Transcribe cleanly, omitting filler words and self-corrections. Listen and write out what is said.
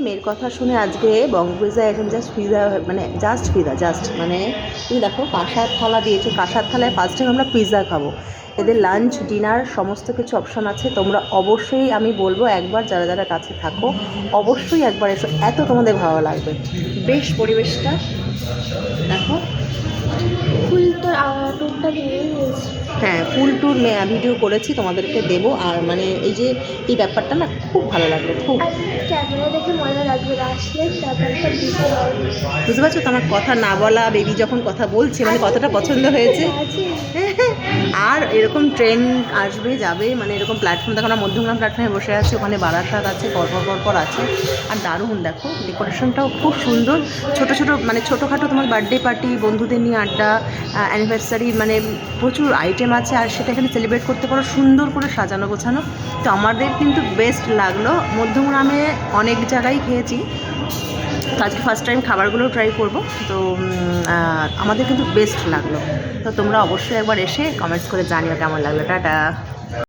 মেয়ের কথা শুনে আজকে বঙ্গ পিজা এখন জাস্ট পিজা মানে জাস্ট মানে তুমি দেখো কাঁসার থালা দিয়েছে, কাঁসার থালায় ফার্স্ট টাইম আমরা পিজা খাবো। এদের লাঞ্চ ডিনার সমস্ত কিছু অপশান আছে। তোমরা অবশ্যই, আমি বলবো একবার যারা যারা কাছে থাকো অবশ্যই একবার এসো, এত তোমাদের ভালো লাগবে। বেশ পরিবেশটা দেখো। ফুল তোর টুকটা দিয়ে দিয়েছি। হ্যাঁ, ফুল ট্যুর ভিডিও করেছি, তোমাদেরকে দেবো। আর মানে এই যে এই ব্যাপারটা না খুব ভালো লাগলো, খুব। আর ক্যামেরা দেখে মজা লাগবে, আসলে ব্যাপারটা বুঝতে পারবে। বুঝতে পারছো তো আমার কথা না বলা, বেবি যখন কথা বলছে মানে কতটা পছন্দ হয়েছে। আর এরকম ট্রেন আসবে যাবে, মানে এরকম প্ল্যাটফর্ম দেখো, আমরা মধ্যমগ্রাম প্ল্যাটফর্মে বসে আছি, ওখানে বারাসাত আছে, পরপর আছে। আর দারুণ দেখো ডেকোরেশনটাও খুব সুন্দর। ছোটো ছোটো মানে ছোটোখাটো তোমার বার্থডে পার্টি, বন্ধুদের নিয়ে আড্ডা, অ্যানিভার্সারি, মানে প্রচুর আইটেম আছে। আর সেটা এখানে সেলিব্রেট করতে পারো সুন্দর করে সাজানো গোছানো। তো আমাদের কিন্তু বেস্ট লাগলো। মধ্যমগ্রামে অনেক জায়গায় খেয়েছি, তো আজকে ফার্স্ট টাইম খাবারগুলো ট্রাই করব। তো আমাদের কিন্তু বেস্ট লাগলো। তো তোমরা অবশ্যই একবার এসে কমেন্টস করে জানিও কেমন লাগলো। টাটা।